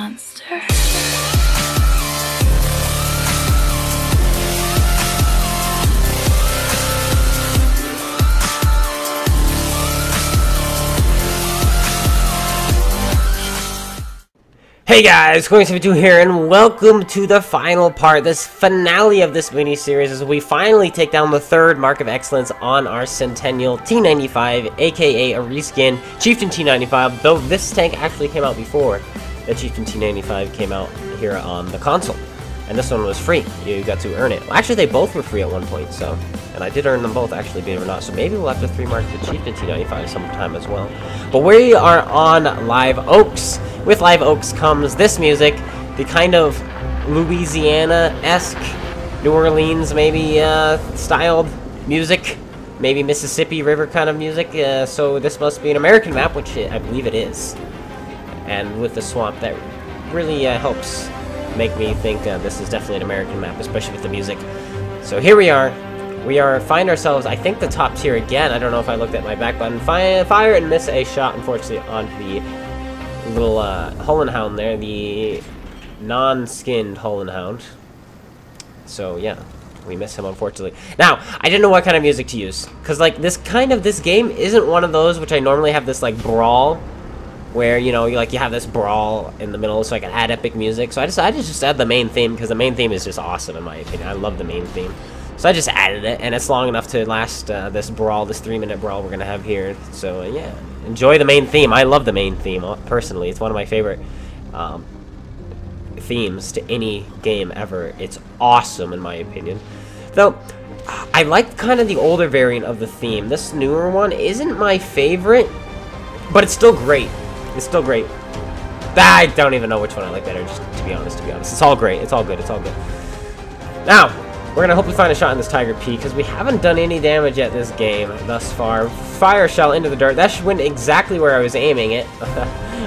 monster. Hey guys, Going72 here, and welcome to the final part, this finale of this mini-series, as we finally take down the third Mark of Excellence on our Centennial T95, aka a reskin Chieftain T95, though this tank actually came out before the Chieftain T95 came out here on the console. And this one was free. You got to earn it. Well, actually, they both were free at one point, so... And I did earn them both, actually, believe it or not. So maybe we'll have to 3-mark the Chieftain T95 sometime as well. But we are on Live Oaks. With Live Oaks comes this music. The kind of Louisiana-esque, New Orleans, maybe, styled music. Maybe Mississippi River kind of music. So this must be an American map, which I believe it is. And with the swamp, that really helps make me think this is definitely an American map, especially with the music. So here we are. We find ourselves, I think, the top tier again. I don't know if I looked at my back button. Fire and miss a shot, unfortunately, on the little Hull and Hound there, the non-skinned Hull and Hound. So yeah, we miss him, unfortunately. Now, I didn't know what kind of music to use, because like this game isn't one of those which I normally have this like brawl, where, you know, you have this brawl in the middle, so I can add epic music. So I decided to just add the main theme, because the main theme is just awesome, in my opinion. I love the main theme. So I just added it, and it's long enough to last this brawl, this 3-minute brawl we're going to have here. So, yeah, enjoy the main theme. I love the main theme, personally. It's one of my favorite themes to any game ever. It's awesome, in my opinion. Though, I like kind of the older variant of the theme. This newer one isn't my favorite, but it's still great. It's still great. I don't even know which one I like better, just to be honest, It's all great. It's all good. It's all good. Now, we're going to hopefully find a shot in this Tiger P, because we haven't done any damage at this game thus far. Fire shell into the dirt. That should win exactly where I was aiming it,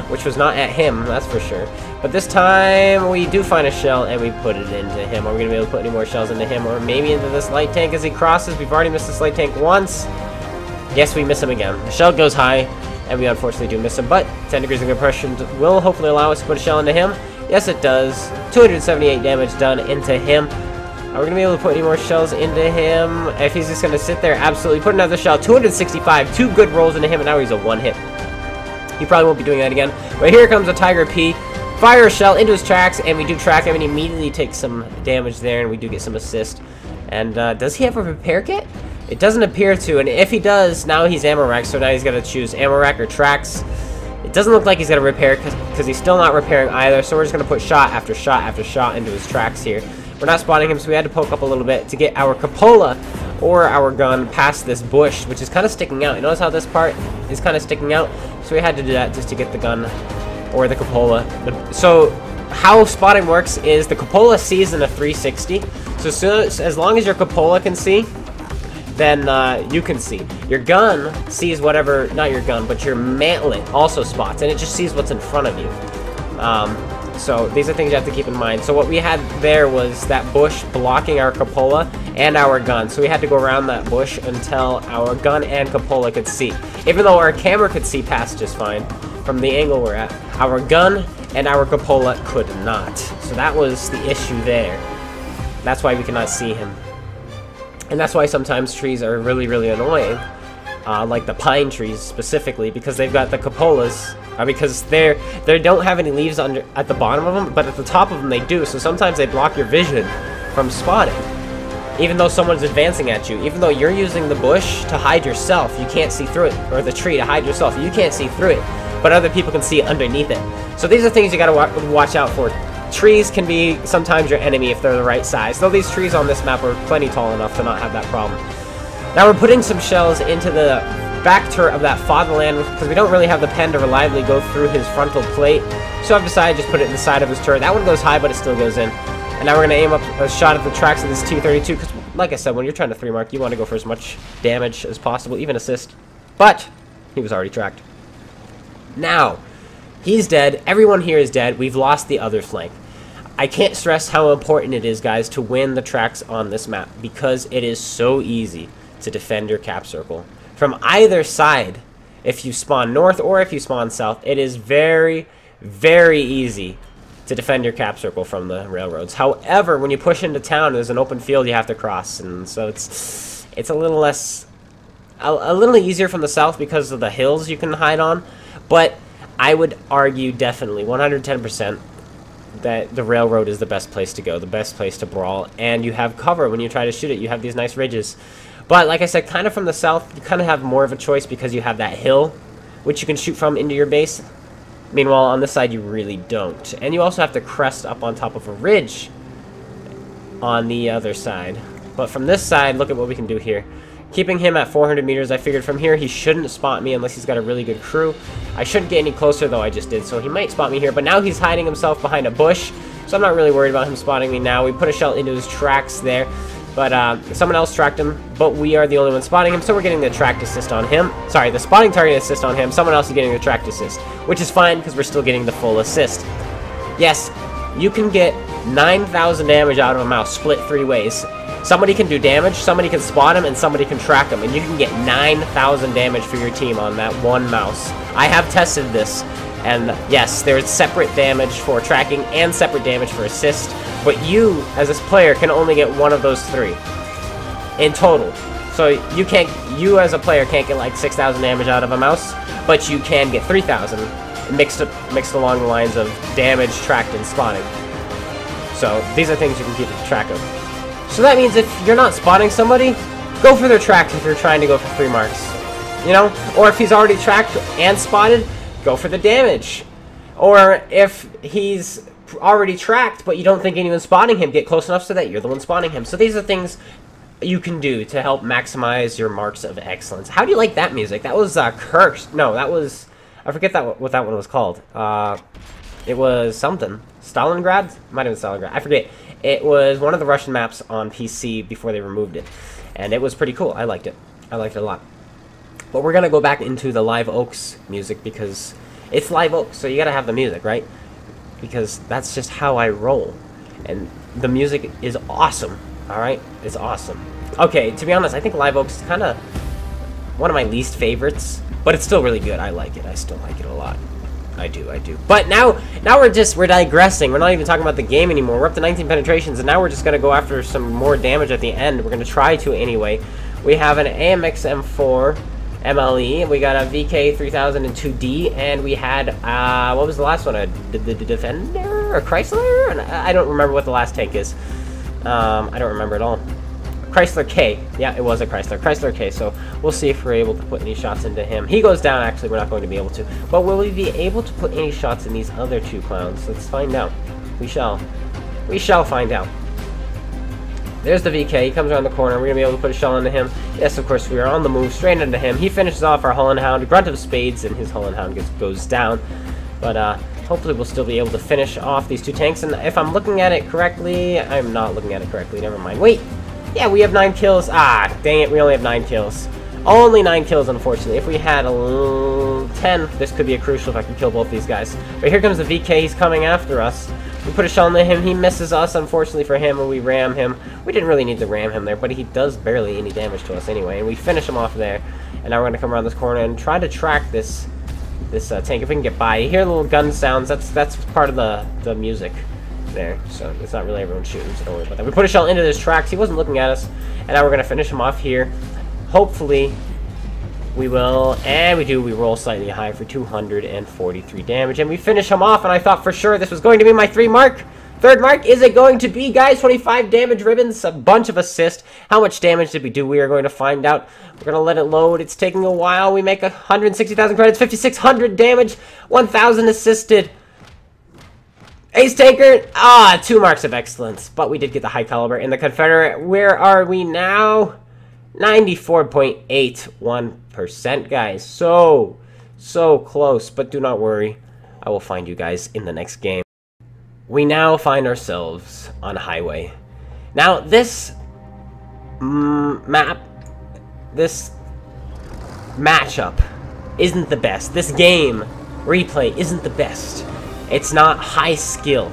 which was not at him, that's for sure. But this time, we do find a shell, and we put it into him. Are we going to be able to put any more shells into him, or maybe into this light tank as he crosses? We've already missed this light tank once. Yes, we miss him again. The shell goes high, and we unfortunately do miss him, but 10 degrees of compression will hopefully allow us to put a shell into him. Yes, it does. 278 damage done into him. Are we going to be able to put any more shells into him? If he's just going to sit there, absolutely. Put another shell. 265. 2 good rolls into him, and now he's a 1-hit. He probably won't be doing that again. But here comes a Tiger P. Fire a shell into his tracks, and we do track him, and he immediately takes some damage there, and we do get some assist. And does he have a repair kit? It doesn't appear to, and if he does, now he's ammo rack, so now he's got to choose ammo rack or tracks. It doesn't look like he's got to repair, because he's still not repairing either, so we're just going to put shot after shot after shot into his tracks here. We're not spotting him, so we had to poke up a little bit to get our cupola or our gun past this bush, which is kind of sticking out. You notice how this part is kind of sticking out? So we had to do that just to get the gun or the cupola. So how spotting works is the cupola sees in a 360, so as long as your cupola can see, then you can see. Your gun sees whatever, not your gun, but your mantlet also spots, and it just sees what's in front of you. So these are things you have to keep in mind. So what we had there was that bush blocking our cupola and our gun. So we had to go around that bush until our gun and cupola could see. Even though our camera could see past just fine from the angle we're at, our gun and our cupola could not. So that was the issue there. That's why we cannot see him. And that's why sometimes trees are really, really annoying. Like the pine trees specifically, because they've got the cupolas, because they don't have any leaves at the bottom of them, but at the top of them they do, so sometimes they block your vision from spotting. Even though someone's advancing at you, even though you're using the bush to hide yourself, you can't see through it, or the tree to hide yourself, you can't see through it, but other people can see underneath it. So these are things you gotta watch out for. Trees can be sometimes your enemy if they're the right size, though these trees on this map are plenty tall enough to not have that problem. Now we're putting some shells into the back turret of that fatherland, because we don't really have the pen to reliably go through his frontal plate, so I've decided to just put it in the side of his turret. That one goes high, but it still goes in. And now we're going to aim up a shot at the tracks of this T-32, because like I said, when you're trying to 3-mark, you want to go for as much damage as possible, even assist. But he was already tracked. Now, he's dead. Everyone here is dead. We've lost the other flank. I can't stress how important it is, guys, to win the tracks on this map, because it is so easy to defend your cap circle. From either side, if you spawn north or if you spawn south, it is very, very easy to defend your cap circle from the railroads. However, when you push into town, there's an open field you have to cross, and so it's a little less, a little easier from the south because of the hills you can hide on. But I would argue definitely 110% that the railroad is the best place to go, the best place to brawl, and you have cover when you try to shoot it. You have these nice ridges. But like I said, kind of from the south, you kind of have more of a choice because you have that hill, which you can shoot from into your base. Meanwhile, on this side, you really don't. And you also have to crest up on top of a ridge on the other side. But from this side, look at what we can do here. Keeping him at 400 meters, I figured from here he shouldn't spot me unless he's got a really good crew. I shouldn't get any closer, though I just did, so he might spot me here. But now he's hiding himself behind a bush, so I'm not really worried about him spotting me now. We put a shell into his tracks there, but someone else tracked him, but we are the only one spotting him, so we're getting the tracked assist on him. Sorry, the spotting target assist on him. Someone else is getting the tracked assist, which is fine because we're still getting the full assist. Yes, you can get 9,000 damage out of a mouse, split 3 ways. Somebody can do damage, somebody can spot him, and somebody can track him. And you can get 9,000 damage for your team on that one mouse. I have tested this. And yes, there's separate damage for tracking and separate damage for assist. But you, as this player, can only get one of those 3 in total. So you as a player can't get like 6,000 damage out of a mouse, but you can get 3,000 mixed along the lines of damage, tracked, and spotting. So these are things you can keep track of. So that means if you're not spotting somebody, go for their tracks if you're trying to go for 3 marks. You know? Or if he's already tracked and spotted, go for the damage. Or if he's already tracked, but you don't think anyone's spotting him, get close enough so that you're the one spotting him. So these are things you can do to help maximize your marks of excellence. How do you like that music? That was Cursed. No, that was... I forget what that one was called. It was something. Stalingrad? Might have been Stalingrad. I forget. It was one of the Russian maps on PC before they removed it. And it was pretty cool. I liked it. I liked it a lot. But we're going to go back into the Live Oaks music because it's Live Oaks, so you got to have the music, right? Because that's just how I roll. And the music is awesome, alright? It's awesome. Okay, to be honest, I think Live Oaks is kind of one of my least favorites. But it's still really good. I like it. I still like it a lot. I do. But now we're digressing. We're not even talking about the game anymore. We're up to 19 penetrations, and now we're just going to go after some more damage at the end. We're going to try to anyway. We have an AMX M4 MLE, we got a VK 3002D, and we had, what was the last one? A Defender? A Chrysler? And I don't remember what the last tank is. I don't remember at all. Chrysler K. Yeah, it was a Chrysler K, so we'll see if we're able to put any shots into him. He goes down, actually, we're not going to be able to. But will we be able to put any shots in these other 2 clowns? Let's find out. We shall find out. There's the VK, he comes around the corner, we're going to be able to put a shell into him. Yes, of course, we are on the move, straight into him. He finishes off our Hull and Hound, Grunt of Spades, and his Hull and Hound goes down. But, hopefully we'll still be able to finish off these 2 tanks, and if I'm looking at it correctly, I'm not looking at it correctly, never mind. Wait! Yeah, we have 9 kills. Ah, dang it, we only have 9 kills. Only 9 kills, unfortunately. If we had 10, this could be a crucial if I can kill both these guys. But here comes the VK, he's coming after us. We put a shell into him, he misses us, unfortunately for him, and we ram him. We didn't really need to ram him there, but he does barely any damage to us anyway, and we finish him off there. And now we're going to come around this corner and try to track this tank, if we can get by. You hear little gun sounds, that's part of the music there, so it's not really everyone shooting, so don't worry about that. We put a shell into his tracks, he wasn't looking at us, and now we're going to finish him off here. Hopefully, we will, and we do, we roll slightly high for 243 damage, and we finish him off, and I thought for sure this was going to be my 3rd mark. Is it going to be, guys? 25 damage ribbons, a bunch of assist. How much damage did we do? We are going to find out. We're going to let it load. It's taking a while. We make 160,000 credits, 5,600 damage, 1,000 assisted. Ace Tanker, 2 marks of excellence, but we did get the high caliber. And the Confederate, where are we now? 94.81%, guys. So close, but do not worry. I will find you guys in the next game. We now find ourselves on Highway. Now, this this matchup isn't the best. This game replay isn't the best. It's not high skill.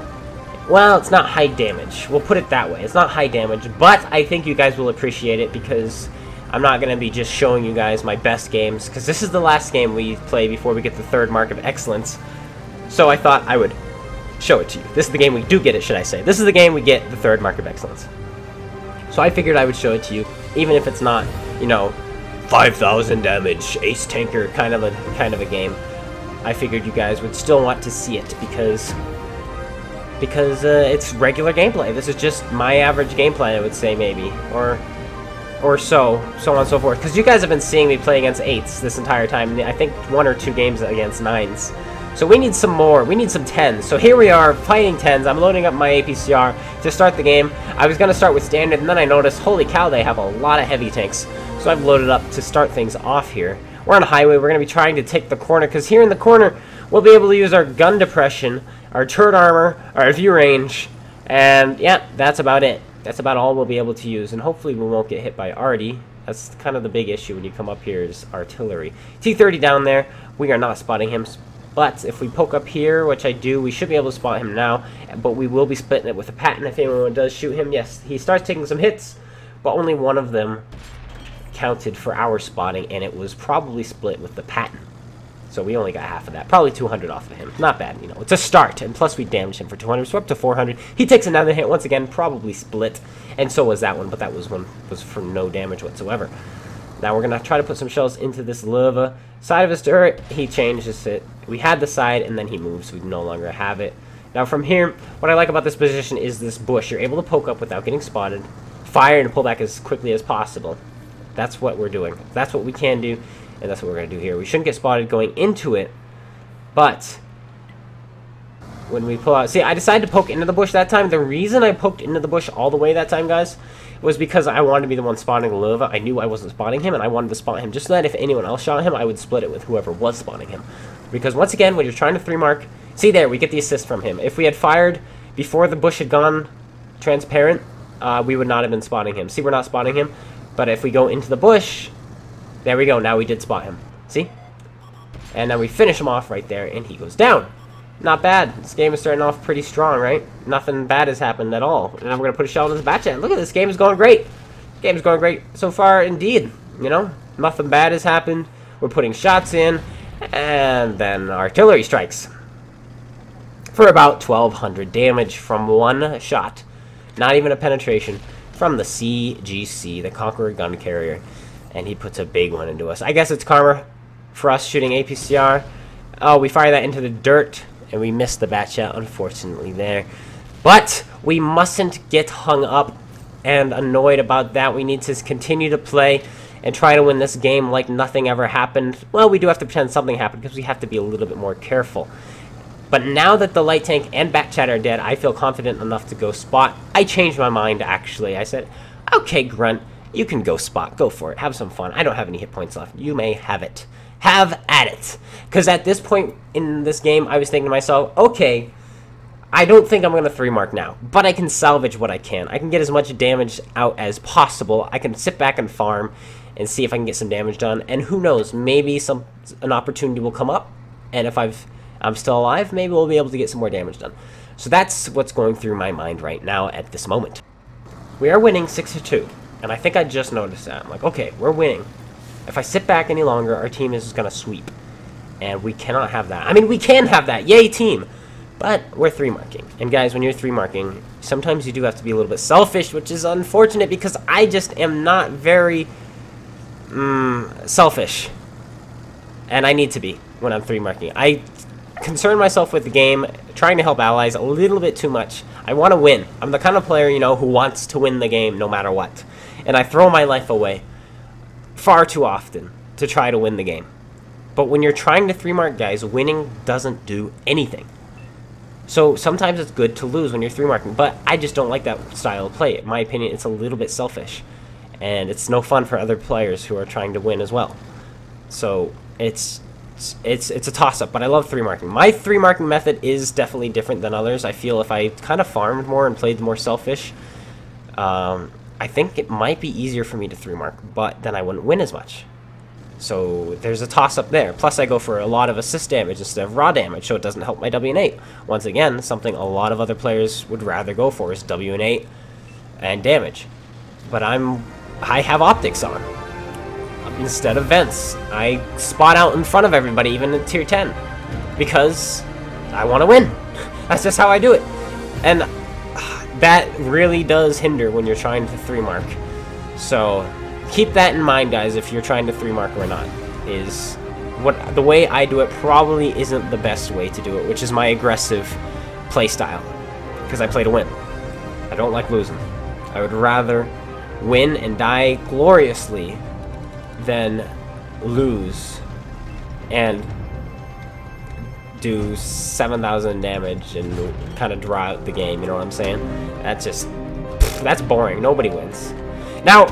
Well, it's not high damage. We'll put it that way. It's not high damage, but I think you guys will appreciate it because I'm not going to be just showing you guys my best games, because this is the last game we play before we get the 3rd mark of excellence. So I thought I would show it to you. This is the game we do get it, should I say. This is the game we get the 3rd Mark of Excellence. So I figured I would show it to you, even if it's not, you know, 5,000 damage, ace tanker kind of a game. I figured you guys would still want to see it because it's regular gameplay. This is just my average gameplay, I would say, maybe, or so on and so forth. Because you guys have been seeing me play against 8s this entire time. I think 1 or 2 games against 9s. So we need some more. We need some 10s. So here we are fighting 10s. I'm loading up my APCR to start the game. I was going to start with standard, and then I noticed, holy cow, they have a lot of heavy tanks. So I've loaded up to start things off here. We're on a highway. We're going to be trying to take the corner, because here in the corner, we'll be able to use our gun depression, our turret armor, our view range, and yeah, that's about it. That's about all we'll be able to use, and hopefully we won't get hit by arty. That's kind of the big issue when you come up here is artillery. T-30 down there, we are not spotting him. But if we poke up here, which I do, we should be able to spot him now. But we will be splitting it with a Patton if anyone does shoot him. Yes, he starts taking some hits, but only one of them counted for our spotting, and it was probably split with the Patton. So we only got half of that. Probably 200 off of him. Not bad, you know. It's a start, and plus we damaged him for 200, so we're up to 400. He takes another hit once again, probably split, and so was that one, but that was for no damage whatsoever. Now we're going to try to put some shells into this lava side of his turret. He changes it. We had the side, and then he moves. We no longer have it. Now from here, what I like about this position is this bush. You're able to poke up without getting spotted, fire, and pull back as quickly as possible. That's what we're doing. That's what we can do, and that's what we're going to do here. We shouldn't get spotted going into it, but when we pull out... See, I decided to poke into the bush that time. The reason I poked into the bush all the way that time, guys, was because I wanted to be the one spotting the lava. I knew I wasn't spotting him, and I wanted to spot him just so that if anyone else shot him, I would split it with whoever was spotting him. Because once again, when you're trying to 3-mark... See there, we get the assist from him. If we had fired before the bush had gone transparent, we would not have been spotting him. See, we're not spotting him. But if we go into the bush... There we go, now we did spot him. See? And then we finish him off right there, and he goes down. Not bad. This game is starting off pretty strong, right? Nothing bad has happened at all. And now we're going to put a shell in this batch. Look at this. Game is going great. Game is going great so far, indeed. You know? Nothing bad has happened. We're putting shots in. And then artillery strikes. For about 1,200 damage from one shot. Not even a penetration. From the CGC, the Conqueror Gun Carrier. And he puts a big one into us. I guess it's karma for us shooting APCR. Oh, we fire that into the dirt. And we missed the bat shot, unfortunately, there. But we mustn't get hung up and annoyed about that. We need to continue to play and try to win this game like nothing ever happened. Well, we do have to pretend something happened because we have to be a little bit more careful. But now that the light tank and bat chat are dead, I feel confident enough to go spot. I changed my mind, actually. I said, okay, Grunt, you can go spot. Go for it. Have some fun. I don't have any hit points left. You may have it. Have at it. Because at this point in this game, I was thinking to myself, okay, I don't think I'm going to 3-mark now, but I can salvage what I can. I can get as much damage out as possible. I can sit back and farm and see if I can get some damage done. And who knows, maybe an opportunity will come up. And if I'm still alive, maybe we'll be able to get some more damage done. So that's what's going through my mind right now at this moment. We are winning 6-2. And I think I just noticed that. I'm like, okay, we're winning. If I sit back any longer, our team is going to sweep. And we cannot have that. I mean, we can have that. Yay, team. But we're 3-marking. And guys, when you're 3-marking, sometimes you do have to be a little bit selfish, which is unfortunate because I just am not very selfish. And I need to be when I'm 3-marking. I concern myself with the game, trying to help allies a little bit too much. I want to win. I'm the kind of player, you know, who wants to win the game no matter what. And I throw my life away far too often to try to win the game. But when you're trying to 3-mark, guys, winning doesn't do anything. So sometimes it's good to lose when you're 3-marking, but I just don't like that style of play. In my opinion, it's a little bit selfish. And it's no fun for other players who are trying to win as well. So it's a toss-up, but I love 3-marking. My 3-marking method is definitely different than others. I feel if I kind of farmed more and played more selfish, I think it might be easier for me to 3-mark, but then I wouldn't win as much. So there's a toss-up there. Plus I go for a lot of assist damage instead of raw damage, so it doesn't help my W&8. Once again, something a lot of other players would rather go for is W&8 and damage. But I have optics on instead of vents. I spot out in front of everybody, even in tier 10, because I want to win. That's just how I do it. And that really does hinder when you're trying to 3-mark. So keep that in mind, guys, if you're trying to 3-mark or not. Is the way I do it probably isn't the best way to do it, which is my aggressive play style. Because I play to win. I don't like losing. I would rather win and die gloriously than lose and do 7,000 damage and kind of draw out the game, you know what I'm saying? That's boring. Nobody wins. Now,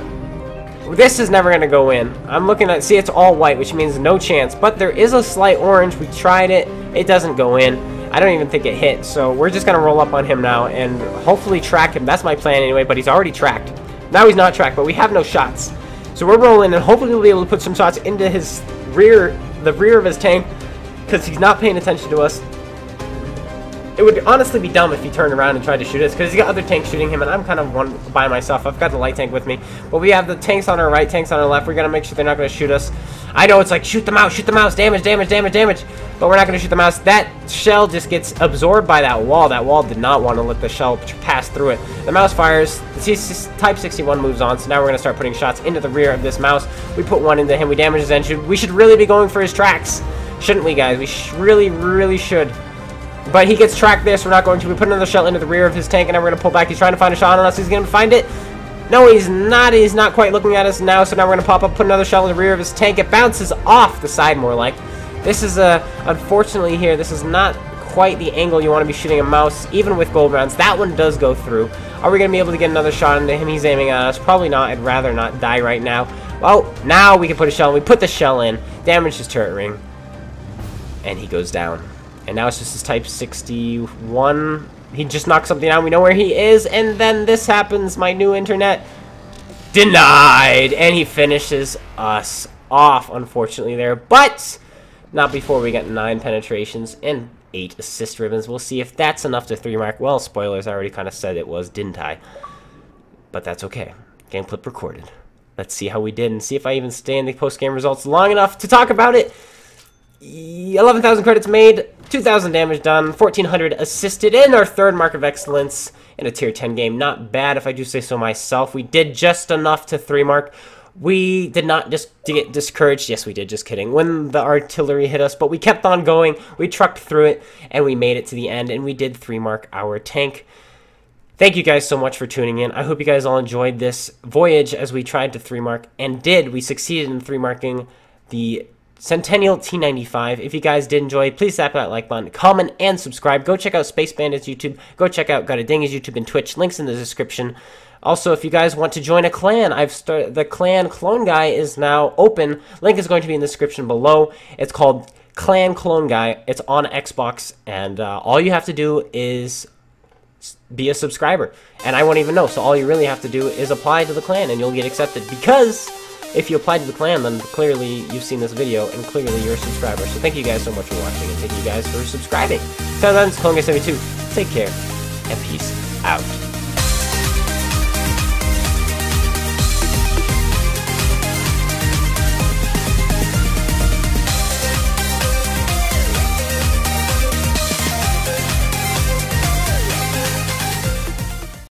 this is never going to go in. I'm looking at, see, it's all white, which means no chance, but there is a slight orange. We tried it. It doesn't go in. I don't even think it hit, so we're just going to roll up on him now and hopefully track him. That's my plan anyway, but he's already tracked. Now he's not tracked, but we have no shots. So we're rolling, and hopefully we'll be able to put some shots into his rear, the rear of his tank, because he's not paying attention to us. It would honestly be dumb if he turned around and tried to shoot us, because he's got other tanks shooting him, and I'm kind of one by myself. I've got the light tank with me, but we have the tanks on our right, tanks on our left. We're going to make sure they're not going to shoot us. I know it's like, shoot the mouse, damage, damage, damage, damage, but we're not going to shoot the mouse. That shell just gets absorbed by that wall. That wall did not want to let the shell pass through it. The mouse fires, the Type 61 moves on, so now we're going to start putting shots into the rear of this mouse. We put one into him, we damage his engine. We should really be going for his tracks, shouldn't we, guys? We really should. But he gets tracked there, so we're not going to. We put another shell into the rear of his tank, and now we're going to pull back. He's trying to find a shot on us. He's going to find it. No, he's not. He's not quite looking at us now, so now we're going to pop up, put another shell in the rear of his tank. It bounces off the side more like. This is, unfortunately here, this is not quite the angle you want to be shooting a mouse, even with gold rounds. That one does go through. Are we going to be able to get another shot into him? He's aiming at us. Probably not. I'd rather not die right now. Well, now we can put a shell in. We put the shell in. Damage his turret ring. And he goes down. And now it's just his Type 61. He just knocked something out. We know where he is. And then this happens. My new internet. Denied. And he finishes us off, unfortunately, there. But not before we get 9 penetrations and 8 assist ribbons. We'll see if that's enough to 3-mark. Well, spoilers. I already kind of said it was, didn't I? But that's okay. Game clip recorded. Let's see how we did and see if I even stay in the post-game results long enough to talk about it. 11,000 credits made, 2,000 damage done, 1,400 assisted in our 3rd mark of excellence in a tier 10 game. Not bad if I do say so myself. We did just enough to 3-mark. We did not just get discouraged. Yes, we did. Just kidding. When the artillery hit us, but we kept on going. We trucked through it, and we made it to the end, and we did 3-mark our tank. Thank you guys so much for tuning in. I hope you guys all enjoyed this voyage as we tried to 3-mark, and we succeeded in 3-marking the Centennial T95. If you guys did enjoy, please tap that like button, comment, and subscribe. Go check out Space Bandit's YouTube. Go check out GotADingy's YouTube and Twitch. Links in the description. Also, if you guys want to join a clan, I've started the clan Clone Guy is now open. Link is going to be in the description below. It's called Clan Clone Guy. It's on Xbox, and all you have to do is be a subscriber, and I won't even know. So all you really have to do is apply to the clan, and you'll get accepted. Because if you apply to the clan, then clearly you've seen this video, and clearly you're a subscriber. So thank you guys so much for watching, and thank you guys for subscribing. So then, it's Clone Guy 72. Take care, and peace out.